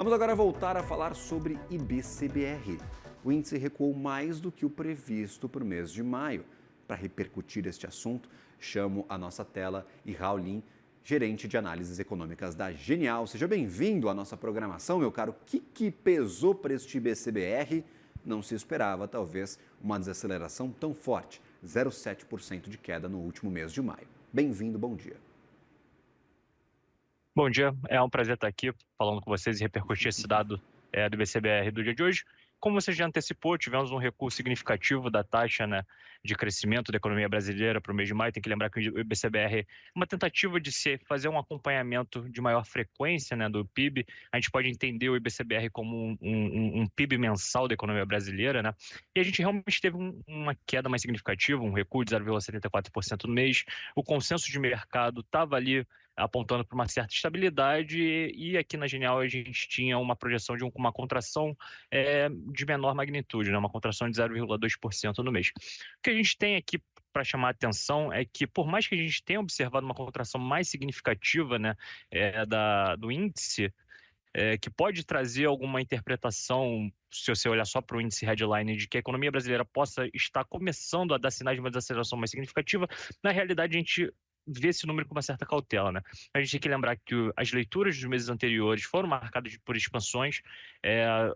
Vamos agora voltar a falar sobre IBCBR. O índice recuou mais do que o previsto para o mês de maio. Para repercutir este assunto, chamo à nossa tela Raulin, gerente de análises econômicas da Genial. Seja bem-vindo à nossa programação, meu caro. O que pesou para este IBCBR? Não se esperava, talvez, uma desaceleração tão forte, 0,7% de queda no último mês de maio. Bem-vindo, bom dia. Bom dia, é um prazer estar aqui falando com vocês e repercutir esse dado do IBCBR do dia de hoje. Como você já antecipou, tivemos um recuo significativo da taxa, né, de crescimento da economia brasileira para o mês de maio. Tem que lembrar que o IBCBR é uma tentativa de se fazer um acompanhamento de maior frequência, né, do PIB. A gente pode entender o IBCBR como um PIB mensal da economia brasileira, né? E a gente realmente teve uma queda mais significativa, um recuo de 0,74% no mês. O consenso de mercado estava ali apontando para uma certa estabilidade, e aqui na Genial a gente tinha uma projeção de uma contração de menor magnitude, né? Uma contração de 0,2% no mês. O que a gente tem aqui para chamar a atenção é que, por mais que a gente tenha observado uma contração mais significativa, né, do índice, que pode trazer alguma interpretação, se você olhar só para o índice headline, de que a economia brasileira possa estar começando a dar sinais de uma desaceleração mais significativa, na realidade a gente vê esse número com uma certa cautela, né? A gente tem que lembrar que as leituras dos meses anteriores foram marcadas por expansões.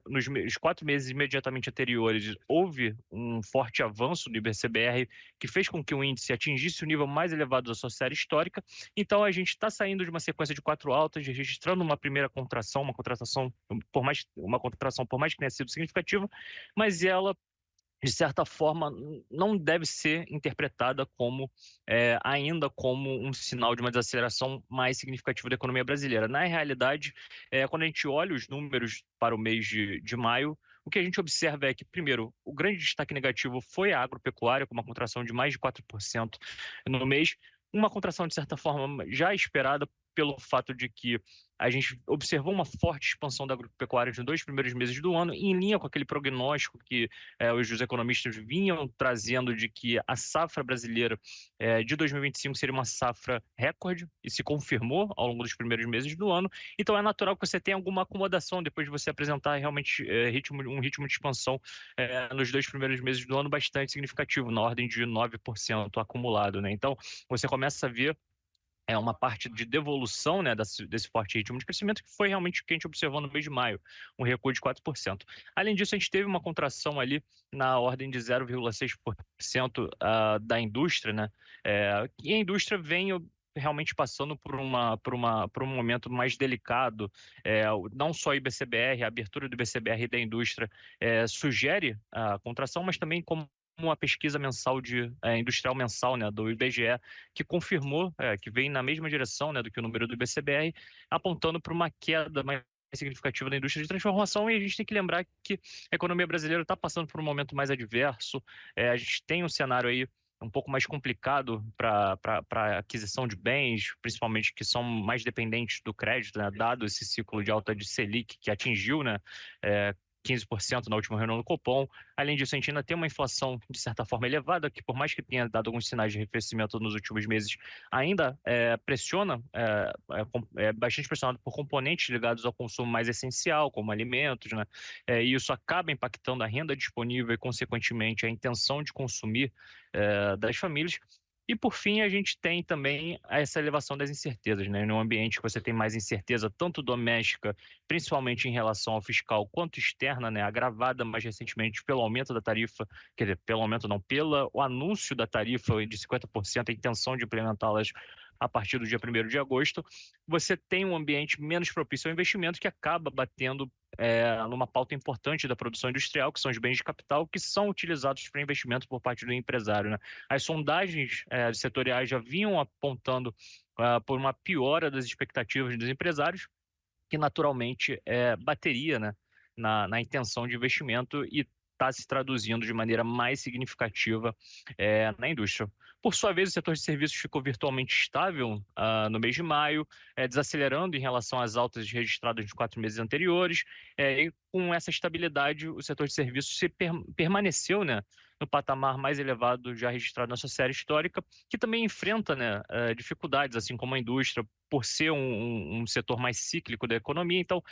Nos 4 meses imediatamente anteriores, houve um forte avanço do IBCBR, que fez com que o índice atingisse o nível mais elevado da sua série histórica. Então, a gente está saindo de uma sequência de 4 altas, registrando uma primeira contração, uma contratação, por mais que tenha sido significativa, mas ela, de certa forma, não deve ser interpretada como ainda como um sinal de uma desaceleração mais significativa da economia brasileira. Na realidade, quando a gente olha os números para o mês de maio, o que a gente observa é que, primeiro, o grande destaque negativo foi a agropecuária, com uma contração de mais de 4% no mês, uma contração, de certa forma, já esperada pelo fato de que a gente observou uma forte expansão da agropecuária nos 2 primeiros meses do ano, em linha com aquele prognóstico que os economistas vinham trazendo de que a safra brasileira de 2025 seria uma safra recorde, e se confirmou ao longo dos primeiros meses do ano. Então é natural que você tenha alguma acomodação depois de você apresentar realmente um ritmo de expansão nos 2 primeiros meses do ano bastante significativo, na ordem de 9% acumulado, né? Então você começa a ver uma parte de devolução, né, desse forte ritmo de crescimento, que foi realmente o que a gente observou no mês de maio, um recuo de 4%. Além disso, a gente teve uma contração ali na ordem de 0,6% da indústria, né? E a indústria vem realmente passando por um momento mais delicado. Não só o IBCBR, a abertura do IBCBR e da indústria sugere a contração, mas também como uma pesquisa mensal industrial mensal, né, do IBGE, que confirmou que vem na mesma direção, né, do que o número do IBCBR, apontando para uma queda mais significativa da indústria de transformação. E a gente tem que lembrar que a economia brasileira está passando por um momento mais adverso. A gente tem um cenário aí um pouco mais complicado para aquisição de bens, principalmente que são mais dependentes do crédito, né, dado esse ciclo de alta de Selic que atingiu, né, 15% na última reunião do Copom. Além disso, a gente ainda tem uma inflação, de certa forma, elevada, que por mais que tenha dado alguns sinais de arrefecimento nos últimos meses, ainda pressiona, é bastante pressionado por componentes ligados ao consumo mais essencial, como alimentos, né? E isso acaba impactando a renda disponível e, consequentemente, a intenção de consumir das famílias. E, por fim, a gente tem também essa elevação das incertezas, né? Num ambiente que você tem mais incerteza, tanto doméstica, principalmente em relação ao fiscal, quanto externa, né? Agravada mais recentemente pelo aumento da tarifa, quer dizer, pelo aumento não, pelo anúncio da tarifa de 50%, a intenção de implementá-las a partir do dia 1º de agosto, você tem um ambiente menos propício ao investimento, que acaba batendo numa pauta importante da produção industrial, que são os bens de capital, que são utilizados para investimento por parte do empresário, né? As sondagens setoriais já vinham apontando por uma piora das expectativas dos empresários, que naturalmente bateria, né, na intenção de investimento, e está se traduzindo de maneira mais significativa na indústria. Por sua vez, o setor de serviços ficou virtualmente estável no mês de maio, desacelerando em relação às altas registradas nos 4 meses anteriores, e com essa estabilidade, o setor de serviços permaneceu, né, no patamar mais elevado já registrado na nossa série histórica, que também enfrenta, né, dificuldades, assim como a indústria, por ser um setor mais cíclico da economia. Então,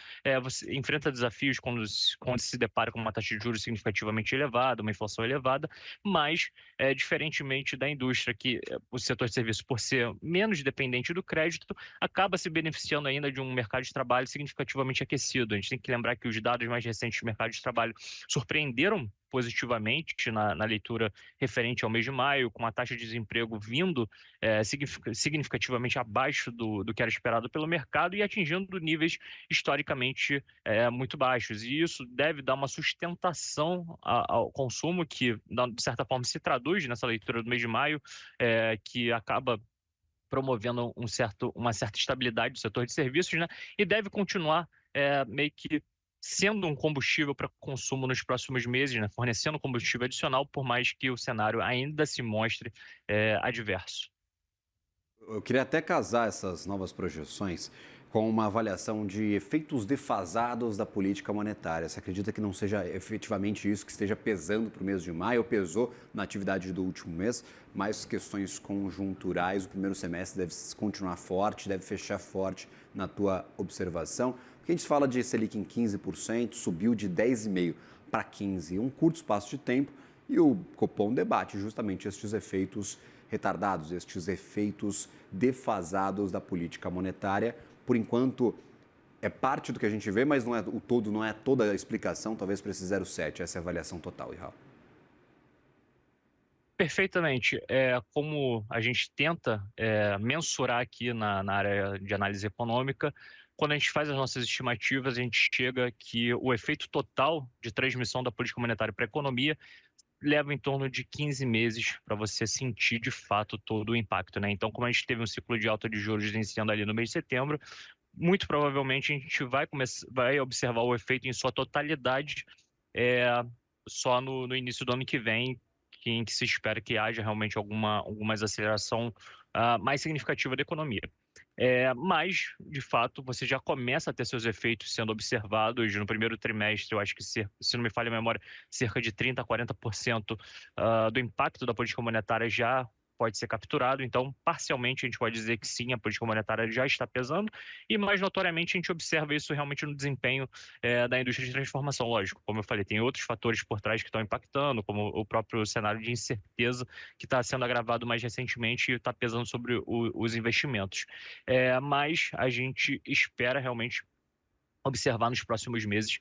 você enfrenta desafios quando se depara com uma taxa de juros significativamente elevada, uma inflação elevada, mas, diferentemente da indústria, que o setor de serviços, por ser menos dependente do crédito, acaba se beneficiando ainda de um mercado de trabalho significativamente aquecido. A gente tem que lembrar que os dados mais recentes do mercado de trabalho surpreenderam positivamente na leitura referente ao mês de maio, com a taxa de desemprego vindo significativamente abaixo do que era esperado pelo mercado e atingindo níveis historicamente muito baixos. E isso deve dar uma sustentação ao consumo que, de certa forma, se traduz nessa leitura do mês de maio, que acaba promovendo uma certa estabilidade do setor de serviços, né? E deve continuar meio que sendo um combustível para consumo nos próximos meses, né? Fornecendo combustível adicional, por mais que o cenário ainda se mostre adverso. Eu queria até casar essas novas projeções com uma avaliação de efeitos defasados da política monetária. Você acredita que não seja efetivamente isso que esteja pesando para o mês de maio, ou pesou na atividade do último mês, mas questões conjunturais, o primeiro semestre deve continuar forte, deve fechar forte na tua observação? Porque a gente fala de Selic em 15%, subiu de 10,5% para 15%, um curto espaço de tempo, e o Copom debate justamente estes efeitos retardados, estes efeitos defasados da política monetária. Por enquanto, é parte do que a gente vê, mas não é o todo, não é toda a explicação, talvez para esse 0,7, essa é a avaliação total, Ihal. Perfeitamente. Como a gente tenta mensurar aqui na área de análise econômica, quando a gente faz as nossas estimativas, a gente chega que o efeito total de transmissão da política monetária para a economia leva em torno de 15 meses para você sentir de fato todo o impacto, né? Então, como a gente teve um ciclo de alta de juros iniciando ali no mês de setembro, muito provavelmente a gente vai observar o efeito em sua totalidade é, só no início do ano que vem, em que se espera que haja realmente alguma aceleração mais significativa da economia. Mas, de fato, você já começa a ter seus efeitos sendo observados no primeiro trimestre. Eu acho que, se não me falha a memória, cerca de 30% a 40% do impacto da política monetária já pode ser capturado. Então, parcialmente, a gente pode dizer que sim, a política monetária já está pesando, e mais notoriamente a gente observa isso realmente no desempenho da indústria de transformação. Lógico, como eu falei, tem outros fatores por trás que estão impactando, como o próprio cenário de incerteza que está sendo agravado mais recentemente e está pesando sobre os investimentos. Mas a gente espera realmente observar nos próximos meses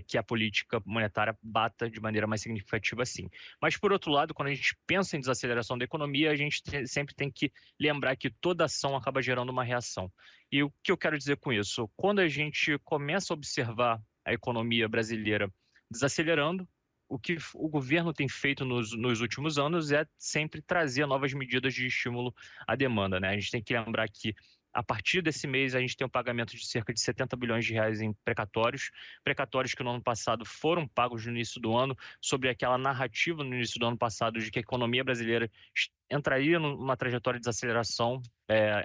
que a política monetária bata de maneira mais significativa, sim. Mas, por outro lado, quando a gente pensa em desaceleração da economia, a gente sempre tem que lembrar que toda ação acaba gerando uma reação. E o que eu quero dizer com isso? Quando a gente começa a observar a economia brasileira desacelerando, o que o governo tem feito nos últimos anos é sempre trazer novas medidas de estímulo à demanda, né? A gente tem que lembrar que a partir desse mês, a gente tem um pagamento de cerca de 70 bilhões de reais em precatórios que no ano passado foram pagos no início do ano, sobre aquela narrativa no início do ano passado de que a economia brasileira entraria numa trajetória de desaceleração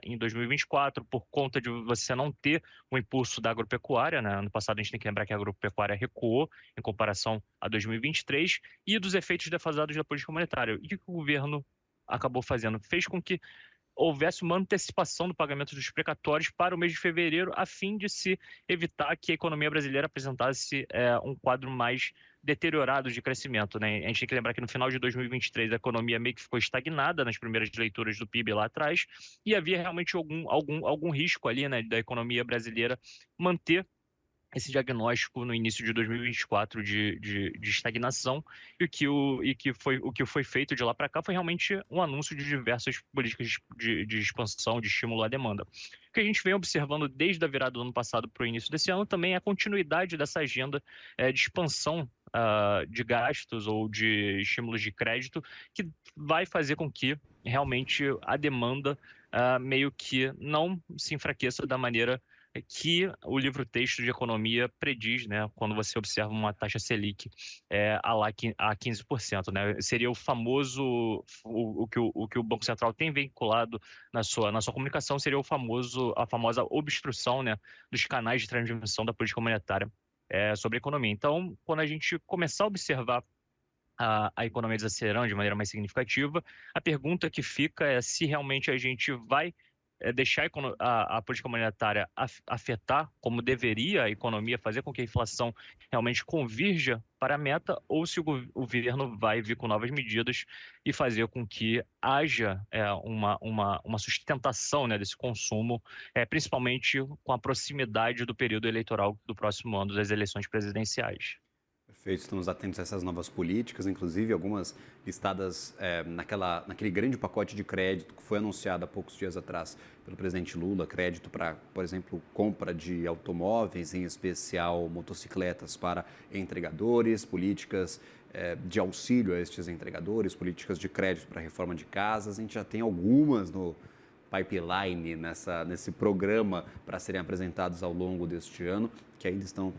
em 2024, por conta de você não ter o impulso da agropecuária, né? Ano passado a gente tem que lembrar que a agropecuária recuou em comparação a 2023, e dos efeitos defasados da política monetária. E o que o governo acabou fazendo? Fez com que houvesse uma antecipação do pagamento dos precatórios para o mês de fevereiro, a fim de se evitar que a economia brasileira apresentasse um quadro mais deteriorado de crescimento, né? A gente tem que lembrar que no final de 2023 a economia meio que ficou estagnada nas primeiras leituras do PIB lá atrás, e havia realmente algum risco ali, né, da economia brasileira manter esse diagnóstico no início de 2024 de estagnação, o que foi feito de lá para cá foi realmente um anúncio de diversas políticas de expansão, de estímulo à demanda. O que a gente vem observando desde a virada do ano passado para o início desse ano também é a continuidade dessa agenda de expansão de gastos ou de estímulos de crédito, que vai fazer com que realmente a demanda meio que não se enfraqueça da maneira que o livro-texto de economia prediz, né, quando você observa uma taxa Selic a 15%, né? Seria o famoso, o que o Banco Central tem vinculado na sua comunicação, seria a famosa obstrução, né, dos canais de transmissão da política monetária sobre a economia. Então, quando a gente começar a observar a economia desacelerando de maneira mais significativa, a pergunta que fica é se realmente a gente vai deixar a política monetária afetar como deveria a economia, fazer com que a inflação realmente convirja para a meta, ou se o governo vai vir com novas medidas e fazer com que haja uma sustentação, né, desse consumo, principalmente com a proximidade do período eleitoral do próximo ano, das eleições presidenciais. Perfeito, estamos atentos a essas novas políticas, inclusive algumas listadas naquele grande pacote de crédito que foi anunciado há poucos dias atrás pelo presidente Lula, crédito para, por exemplo, compra de automóveis, em especial motocicletas para entregadores, políticas de auxílio a estes entregadores, políticas de crédito para reforma de casas. A gente já tem algumas no pipeline nesse programa para serem apresentados ao longo deste ano, que ainda estão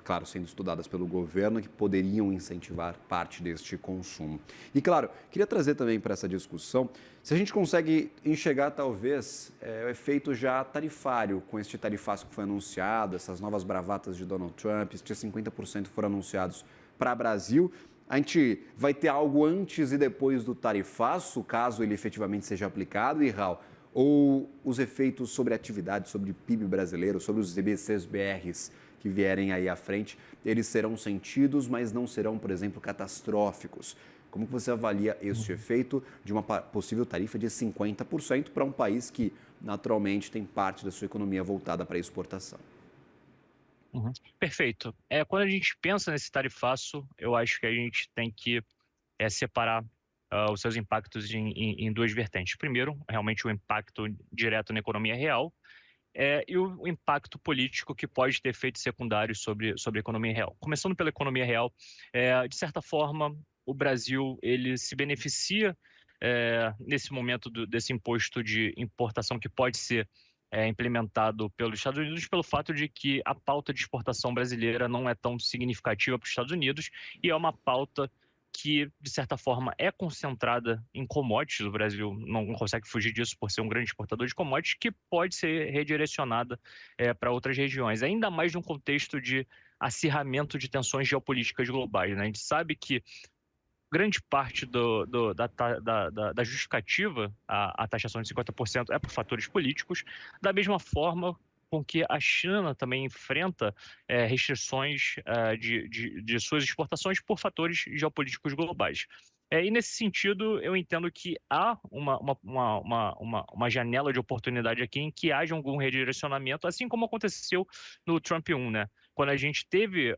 claro, sendo estudadas pelo governo, que poderiam incentivar parte deste consumo. E, claro, queria trazer também para essa discussão se a gente consegue enxergar, talvez, o efeito já tarifário com este tarifaço que foi anunciado, essas novas bravatas de Donald Trump, estes 50% foram anunciados para o Brasil. A gente vai ter algo antes e depois do tarifaço, caso ele efetivamente seja aplicado, e, Raul, ou os efeitos sobre a atividade, sobre o PIB brasileiro, sobre os IBCBRs que vierem aí à frente, eles serão sentidos, mas não serão, por exemplo, catastróficos. Como que você avalia este efeito de uma possível tarifa de 50% para um país que, naturalmente, tem parte da sua economia voltada para a exportação? Uhum. Perfeito. Quando a gente pensa nesse tarifaço, eu acho que a gente tem que separar os seus impactos em duas vertentes. Primeiro, realmente o impacto direto na economia real, e o impacto político que pode ter efeitos secundários sobre a economia real. Começando pela economia real, de certa forma, o Brasil ele se beneficia nesse momento desse imposto de importação que pode ser implementado pelos Estados Unidos, pelo fato de que a pauta de exportação brasileira não é tão significativa para os Estados Unidos e é uma pauta que, de certa forma, é concentrada em commodities. O Brasil não consegue fugir disso por ser um grande exportador de commodities, que pode ser redirecionada para outras regiões, ainda mais num contexto de acirramento de tensões geopolíticas globais, né? A gente sabe que grande parte da justificativa à taxação de 50% é por fatores políticos, da mesma forma com que a China também enfrenta restrições de suas exportações por fatores geopolíticos globais. E nesse sentido, eu entendo que há uma janela de oportunidade aqui em que haja algum redirecionamento, assim como aconteceu no Trump 1, né? Quando a gente teve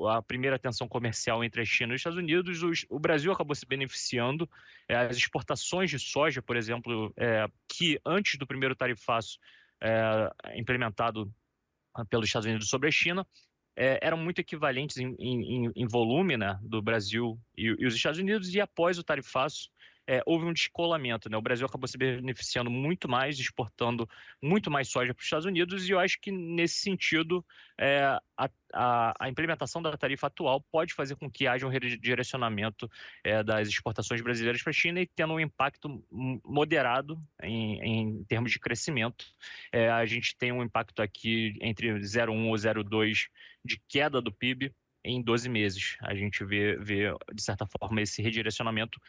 a primeira tensão comercial entre a China e os Estados Unidos, o Brasil acabou se beneficiando. As exportações de soja, por exemplo, que antes do primeiro tarifaço implementado pelos Estados Unidos sobre a China, eram muito equivalentes em volume, né, do Brasil e os Estados Unidos, e após o tarifaço, houve um descolamento, né? O Brasil acabou se beneficiando muito mais, exportando muito mais soja para os Estados Unidos, e eu acho que, nesse sentido, a implementação da tarifa atual pode fazer com que haja um redirecionamento das exportações brasileiras para a China e tendo um impacto moderado em termos de crescimento. A gente tem um impacto aqui entre 0,1 ou 0,2 de queda do PIB em 12 meses. A gente vê de certa forma, esse redirecionamento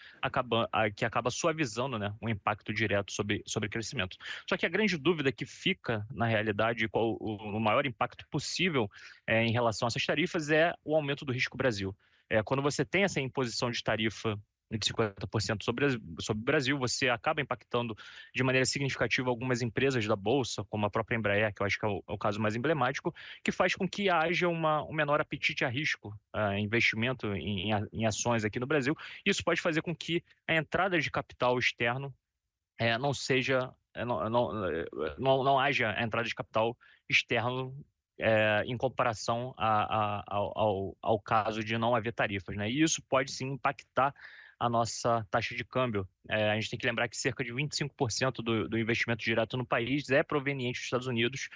que acaba suavizando, né, um impacto direto sobre crescimento. Só que a grande dúvida que fica, na realidade, qual o maior impacto possível em relação a essas tarifas é o aumento do risco Brasil. Quando você tem essa imposição de tarifa de 50% sobre o Brasil, você acaba impactando de maneira significativa algumas empresas da Bolsa, como a própria Embraer, que eu acho que é o caso mais emblemático, que faz com que haja um menor apetite a risco, investimento em ações aqui no Brasil. Isso pode fazer com que a entrada de capital externo não seja, não haja entrada de capital externo em comparação ao caso de não haver tarifas, né? E isso pode sim impactar a nossa taxa de câmbio. A gente tem que lembrar que cerca de 25% do investimento direto no país é proveniente dos Estados Unidos,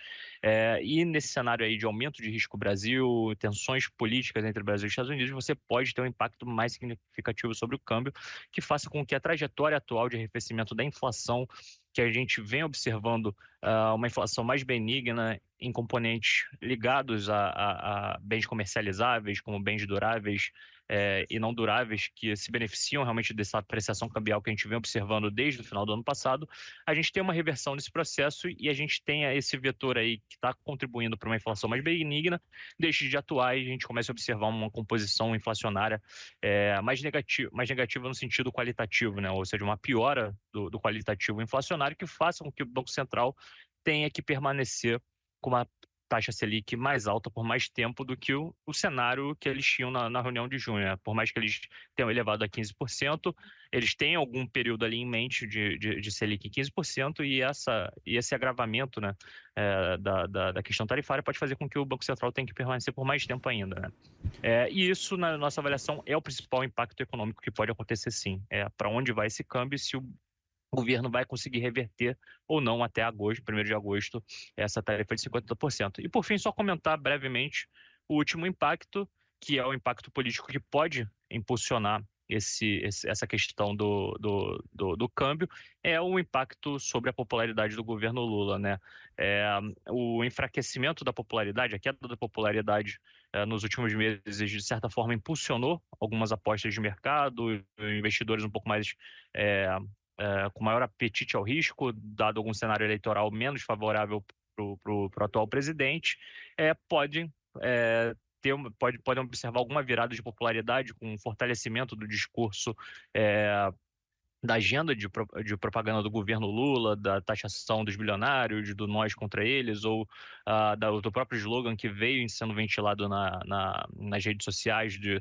e nesse cenário aí de aumento de risco Brasil, tensões políticas entre Brasil e Estados Unidos, você pode ter um impacto mais significativo sobre o câmbio, que faça com que a trajetória atual de arrefecimento da inflação, que a gente vem observando uma inflação mais benigna em componentes ligados a bens comercializáveis, como bens duráveis e não duráveis, que se beneficiam realmente dessa apreciação cambial que a gente vem observando desde o final do ano passado, a gente tem uma reversão nesse processo e a gente tem esse vetor aí que está contribuindo para uma inflação mais benigna, deixe de atuar e a gente começa a observar uma composição inflacionária mais negativa no sentido qualitativo, né? Ou seja, uma piora do qualitativo inflacionário que faça com que o Banco Central tenha que permanecer com uma taxa Selic mais alta por mais tempo do que o cenário que eles tinham na reunião de junho, né? Por mais que eles tenham elevado a 15%, eles têm algum período ali em mente de Selic 15% e esse agravamento, né, da questão tarifária pode fazer com que o Banco Central tenha que permanecer por mais tempo ainda, né? E isso, na nossa avaliação, é o principal impacto econômico que pode acontecer, sim. Para onde vai esse câmbio, se o governo vai conseguir reverter ou não até agosto, 1º de agosto, essa tarifa de 50%. E, por fim, só comentar brevemente o último impacto, que é o impacto político que pode impulsionar essa questão do câmbio, é o impacto sobre a popularidade do governo Lula, né? O enfraquecimento da popularidade, a queda da popularidade nos últimos meses, de certa forma, impulsionou algumas apostas de mercado, investidores um pouco mais com maior apetite ao risco, dado algum cenário eleitoral menos favorável para o atual presidente, podem podem observar alguma virada de popularidade com um fortalecimento do discurso da agenda de propaganda do governo Lula, da taxação dos bilionários, do nós contra eles, ou do próprio slogan que veio sendo ventilado nas redes sociais de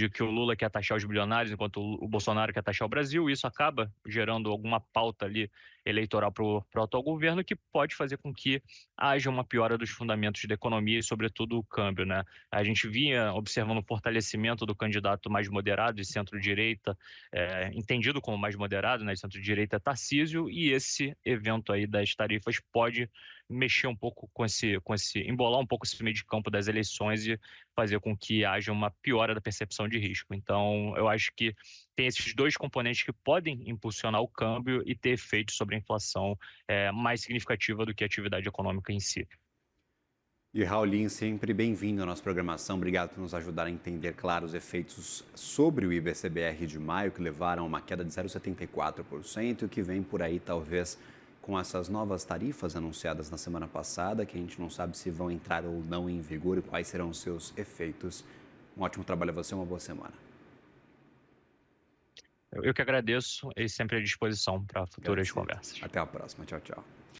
que o Lula quer taxar os bilionários enquanto o Bolsonaro quer taxar o Brasil. Isso acaba gerando alguma pauta ali eleitoral para o atual governo que pode fazer com que haja uma piora dos fundamentos da economia e, sobretudo, o câmbio, né? A gente vinha observando o fortalecimento do candidato mais moderado de centro-direita, entendido como mais moderado, né, de centro-direita, Tarcísio, e esse evento aí das tarifas pode mexer um pouco embolar um pouco esse meio de campo das eleições e fazer com que haja uma piora da percepção de risco. Então, eu acho que tem esses dois componentes que podem impulsionar o câmbio e ter efeito sobre a inflação mais significativa do que a atividade econômica em si. E Raulin, sempre bem-vindo à nossa programação. Obrigado por nos ajudar a entender, claro, os efeitos sobre o IBCBR de maio, que levaram a uma queda de 0,74% e que vem por aí, talvez, com essas novas tarifas anunciadas na semana passada, que a gente não sabe se vão entrar ou não em vigor e quais serão os seus efeitos. Um ótimo trabalho a você, uma boa semana. Eu que agradeço e sempre à disposição para futuras conversas. Até a próxima. Tchau, tchau.